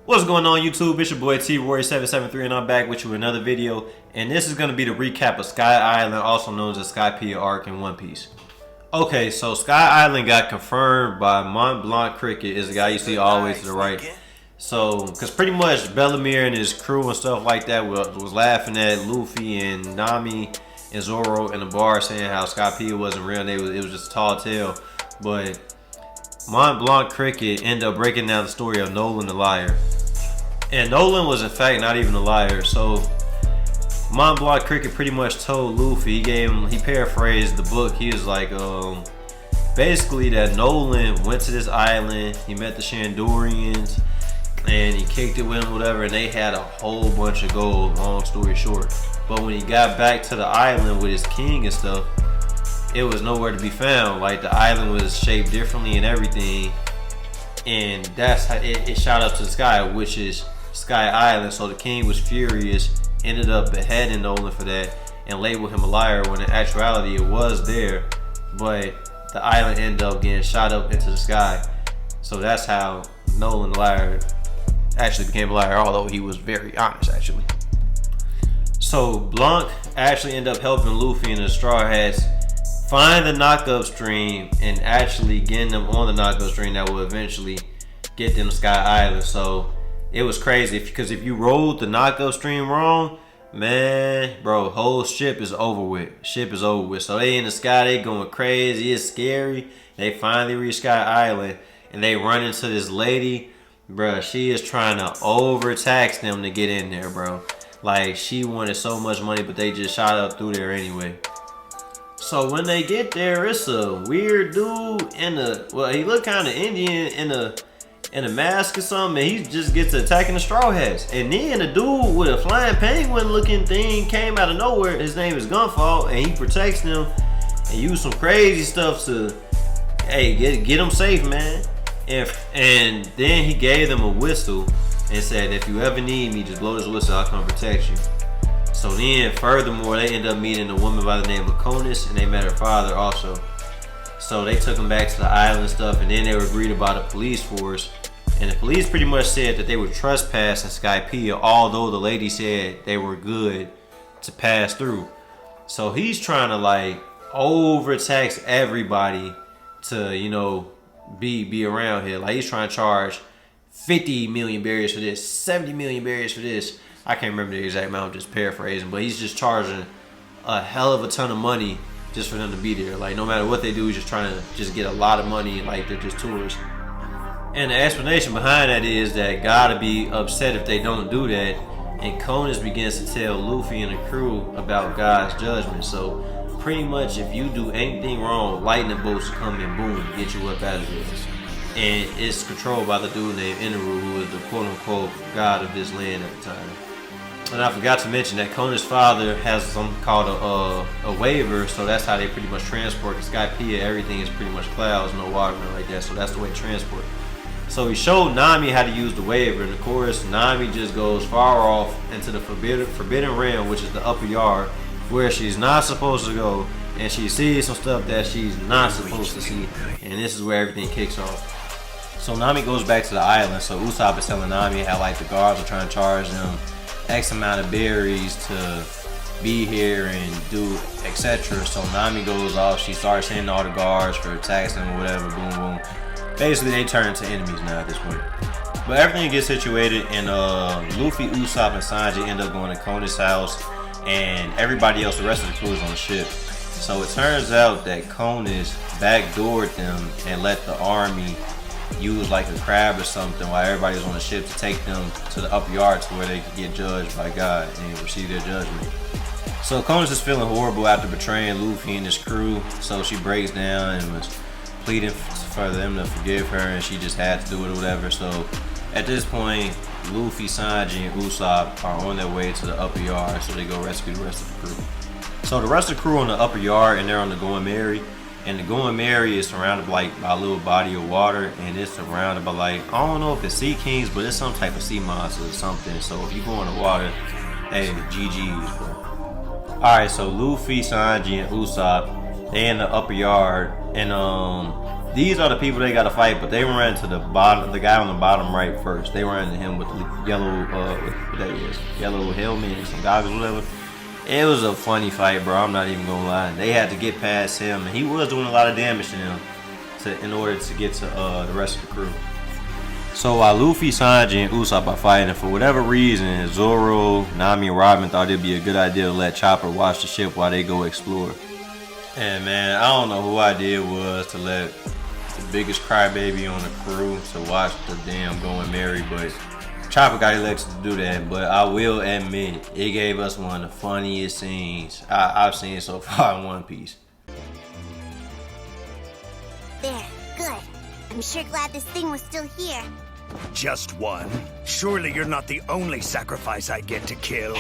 What's going on YouTube? It's your boy T-Roy773 and I'm back with you with another video. And this is going to be the recap of Sky Island, also known as Skypiea Arc in One Piece. Okay, so Sky Island got confirmed by Mont Blanc Cricket, is the guy you see all the way to the right. So, because pretty much Bellemere and his crew and stuff like that was laughing at Luffy and Nami and Zoro in the bar saying how Skypiea wasn't real, it was just a tall tale. But Mont Blanc Cricket ended up breaking down the story of Nolan the liar. And Nolan was in fact not even a liar. So Mont Blanc Cricket pretty much told Luffy, he paraphrased the book. He was like, basically that Nolan went to this island, he met the Shandorians, and he kicked it with him, whatever, and they had a whole bunch of gold, long story short. But when he got back to the island with his king and stuff, it was nowhere to be found. Like, the island was shaped differently and everything, and that's how it shot up to the sky, which is Sky Island. So the king was furious, ended up beheading Nolan for that and labeled him a liar, when in actuality it was there, but the island ended up getting shot up into the sky. So that's how Nolan the liar actually became a liar, although he was very honest actually. So Blanc actually ended up helping Luffy and the Straw Hats find the knockup stream and actually getting them on the knockup stream that will eventually get them to Sky Island. So it was crazy because if you rolled the knockup stream wrong, man, bro, whole ship is over with. Ship is over with. So they in the sky, they going crazy. It's scary. They finally reach Sky Island and they run into this lady, bro. She is trying to overtax them to get in there, bro. Like, she wanted so much money, but they just shot up through there anyway. So when they get there, it's a weird dude in a, well, he looked kind of Indian in a mask or something, and he just gets attacking the Straw Hats. And then the dude with a flying penguin looking thing came out of nowhere. His name is Gunfall, and he protects them and use some crazy stuff to, hey, get them safe, man. And then he gave them a whistle and said, if you ever need me, just blow this whistle, I'll come protect you. So then, furthermore, they end up meeting a woman by the name of Conus, and they met her father also. So they took him back to the island and stuff, and then they were greeted by the police force. And the police pretty much said that they were trespassing Skypiea, although the lady said they were good to pass through. So he's trying to like overtax everybody to, you know, be around here. Like, he's trying to charge 50 million berries for this, 70 million berries for this. I can't remember the exact amount, I'm just paraphrasing, but he's just charging a hell of a ton of money just for them to be there. Like, no matter what they do, he's just trying to just get a lot of money, like they're just tourists. And the explanation behind that is that gotta be upset if they don't do that. And Conus begins to tell Luffy and the crew about God's judgment. So pretty much if you do anything wrong, lightning bolts come and boom, get you up out of there. And it's controlled by the dude named Enel, who is the quote-unquote god of this land at the time. And I forgot to mention that Conus' father has something called a waiver, so that's how they pretty much transport. Because Skypiea, everything is pretty much clouds, no water, nothing like that, so that's the way to transport. So he showed Nami how to use the waiver, and of course Nami just goes far off into the forbidden realm, which is the upper yard, where she's not supposed to go, and she sees some stuff that she's not supposed to see, and this is where everything kicks off. So Nami goes back to the island. So Usopp is telling Nami how like the guards are trying to charge them X amount of berries to be here and do etc. So Nami goes off, she starts hitting all the guards for taxing or whatever, boom boom. Basically they turn into enemies now at this point. But everything gets situated, and Luffy, Usopp, and Sanji end up going to Conus' house, and everybody else, the rest of the crew, is on the ship. So it turns out that Conus backdoored them and let the army use like a crab or something while everybody was on the ship to take them to the upper yard to where they could get judged by God and receive their judgment. So Conus is feeling horrible after betraying Luffy and his crew, so she breaks down and was pleading for them to forgive her, and she just had to do it or whatever. So at this point, Luffy, Sanji, and Usopp are on their way to the upper yard, so they go rescue the rest of the crew. So the rest of the crew on the upper yard, and they're on the Going Merry. And the Going Merry is surrounded by a little body of water, and it's surrounded by like, I don't know if it's sea kings, but it's some type of sea monster or something. So if you go in the water, hey, GG's, bro. Alright, so Luffy, Sanji, and Usopp, they in the upper yard, and These are the people they gotta fight, but they ran to the bottom, the guy on the bottom right first. They ran to him with the yellow, what that is, yellow helmet and some goggles, whatever. It was a funny fight, bro. I'm not even gonna lie. They had to get past him, and he was doing a lot of damage to them in order to get to the rest of the crew. So while Luffy, Sanji, and Usopp are fighting, for whatever reason, Zoro, Nami, and Robin thought it'd be a good idea to let Chopper watch the ship while they go explore. And man, I don't know who idea it was to let the biggest crybaby on the crew to watch the damn Going Merry, but Chopper got elected to do that. But I will admit, it gave us one of the funniest scenes I've seen so far in One Piece. There, good. I'm sure glad this thing was still here. Just one? Surely you're not the only sacrifice I get to kill.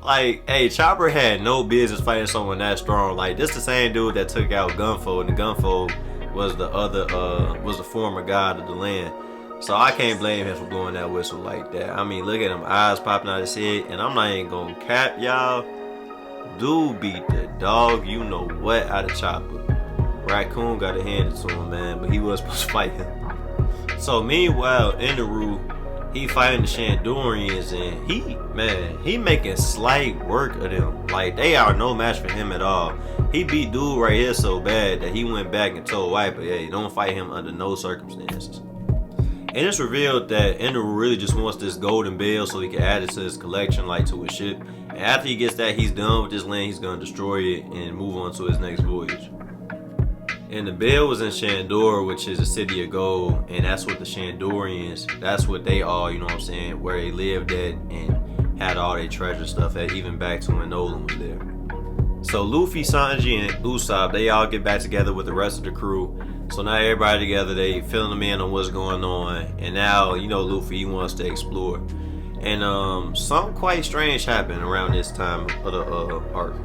Like, hey, Chopper had no business fighting someone that strong. Like, this the same dude that took out Gunfo, and the Gunfo was the former god of the land. So I can't blame him for blowing that whistle like that. I mean, look at him, eyes popping out his head, and I'm not even gonna cap y'all. Dude beat the dog, you know what, out of Chopper. Raccoon got a hand to him, man, but he was supposed to fight him. So meanwhile, Enel, he fighting the Shandorians, and he making slight work of them. Like, they are no match for him at all. He beat dude right here so bad that he went back and told Wiper, hey, don't fight him under no circumstances. And it's revealed that Enel really just wants this golden bell so he can add it to his collection, like to his ship. And after he gets that, he's done with this land, he's gonna destroy it and move on to his next voyage. And the bell was in Shandor, which is a city of gold, and that's what the Shandorians, that's what they all, you know what I'm saying, where they lived at and had all their treasure stuff at, even back to when Nolan was there. So Luffy, Sanji, and Usopp, they all get back together with the rest of the crew. So now everybody together, they filling them in on what's going on, and now, you know, Luffy, he wants to explore. And something quite strange happened around this time of the arc.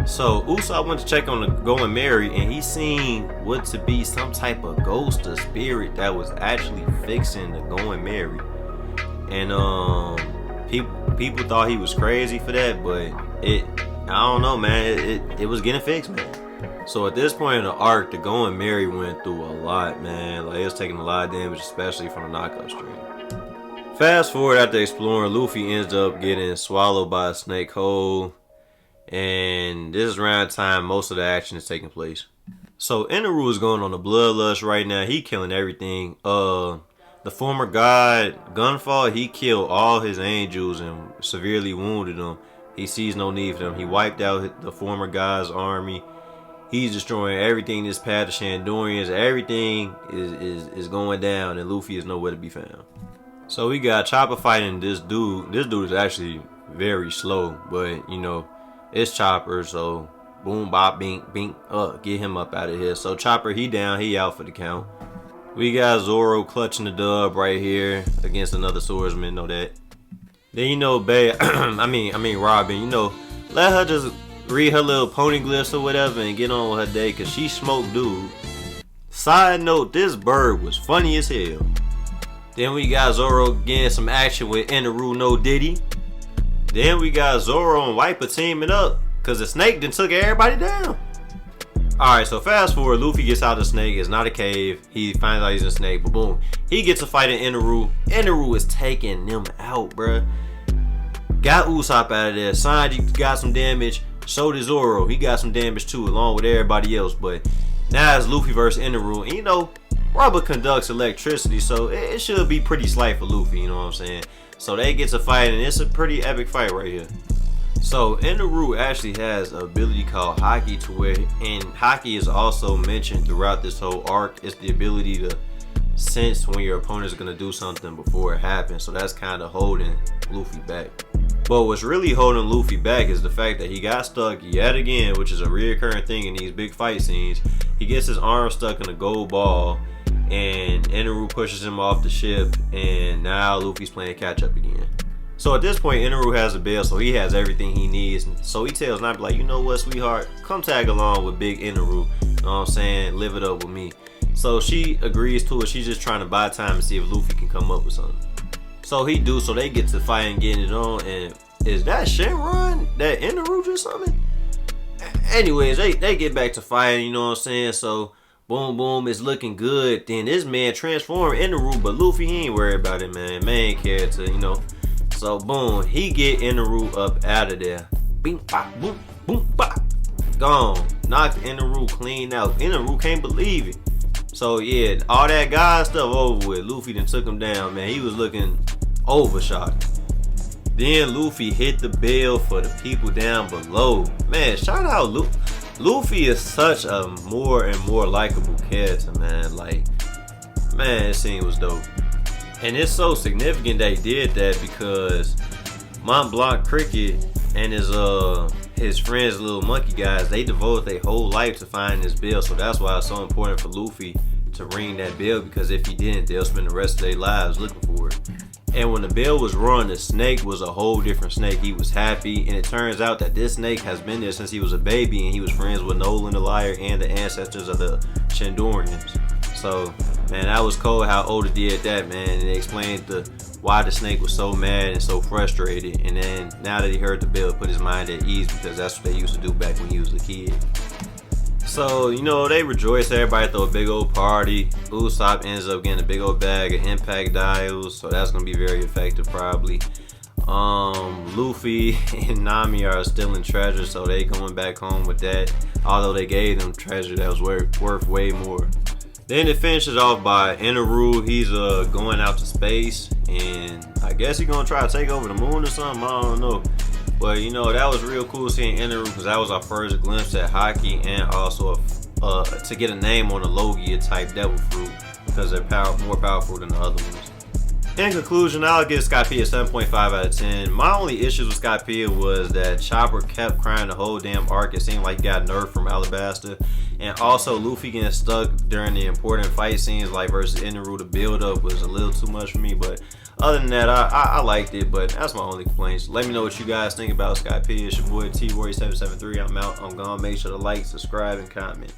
So Usopp went to check on the Going Merry, and he seen what to be some type of ghost or spirit that was actually fixing the Going Merry. And people thought he was crazy for that, but I don't know, man. It was getting fixed, man. So at this point in the arc, the Going Merry went through a lot, man. Like, it was taking a lot of damage, especially from the knockout stream. Fast forward after exploring, Luffy ends up getting swallowed by a snake whole. And this is around the time most of the action is taking place. So Enel is going on a bloodlust right now. He killing everything. The former god Gunfall, he killed all his angels and severely wounded them. He sees no need for them. He wiped out the former god's army. He's destroying everything in this path of Shandorians. Everything is going down, and Luffy is nowhere to be found. So we got Chopper fighting this dude. This dude is actually very slow, but you know, it's Chopper, so boom, bop, bink, bink, get him up out of here. So Chopper, he down, he out for the count. We got Zoro clutching the dub right here against another swordsman, know that. Then you know, I mean Robin, you know, let her just read her little poneglyphs or whatever and get on with her day, cause she smoked dude. Side note, this bird was funny as hell. Then we got Zoro getting some action with Enel no Diddy. Then we got Zoro and Wiper teaming up, cause the snake done took everybody down. Alright, so fast forward, Luffy gets out of the snake. It's not a cave. He finds out he's a snake, but boom. He gets a fight in Enel. Enel is taking them out, bruh. Got Usopp out of there. Sanji got some damage. So did Zoro. He got some damage too, along with everybody else. But now it's Luffy versus Enel. And you know, rubber conducts electricity, so it should be pretty slight for Luffy, you know what I'm saying? So they get to fight, and it's a pretty epic fight right here. So Enel actually has an ability called Haki, to where, and Haki is also mentioned throughout this whole arc. It's the ability to sense when your opponent is going to do something before it happens. So that's kind of holding Luffy back. But what's really holding Luffy back is the fact that he got stuck yet again, which is a reoccurring thing in these big fight scenes. He gets his arm stuck in a gold ball, and Enel pushes him off the ship, and now Luffy's playing catch up again. So at this point, Enel has a bell, so he has everything he needs. So he tells Nami, like, you know what, sweetheart, come tag along with big Enel. You know what I'm saying? Live it up with me. So she agrees to it. She's just trying to buy time and see if Luffy can come up with something. So he do. So they get to fight and getting it on. And is that Shenron? That Enel or something? Anyways, they get back to fighting. You know what I'm saying? So boom, boom, it's looking good. Then this man transformed Enel, but Luffy he ain't worried about it, man. Man ain't care to, you know. So boom, he get Enel up out of there. Bing, bop, boom, boom, bop. Gone. Knocked Enel clean out. Enel can't believe it. So yeah, all that God stuff over with. Luffy then took him down, man. He was looking overshot. Then Luffy hit the bell for the people down below. Man, shout out Luffy is such a more and more likable character, man. Like, man, this scene was dope. And it's so significant they did that because Mont Blanc Cricket and his friends, little monkey guys, they devoted their whole life to finding this bell. So that's why it's so important for Luffy to ring that bell, because if he didn't, they'll spend the rest of their lives looking for it. And when the bell was rung, the snake was a whole different snake. He was happy, and it turns out that this snake has been there since he was a baby, and he was friends with Nolan the Liar and the ancestors of the Shandorians. So, man, that was cool how Oda did that, man. And they explained why the snake was so mad and so frustrated. And then now that he heard the bell, it put his mind at ease, because that's what they used to do back when he was a kid. So, you know, they rejoice. Everybody throw a big old party. Usopp ends up getting a big old bag of impact dials, so that's gonna be very effective probably. Luffy and Nami are stealing treasure, so they going back home with that, although they gave them treasure that was worth way more. Then it finishes off by Enel. He's going out to space, and I guess he's gonna try to take over the moon or something. I don't know. But you know, that was real cool seeing Enel, because that was our first glimpse at Haki, and also to get a name on a Logia type devil fruit, because they're more powerful than the other ones. In conclusion, I'll give Skypiea 7.5 out of 10. My only issues with Skypiea was that Chopper kept crying the whole damn arc. It seemed like he got nerfed from Alabasta. And also Luffy getting stuck during the important fight scenes like versus Enel. The build up was a little too much for me, but other than that, I liked it, but that's my only complaints. Let me know what you guys think about Skypiea. It's your boy T-Warrior773. I'm out. I'm gone. Make sure to like, subscribe, and comment.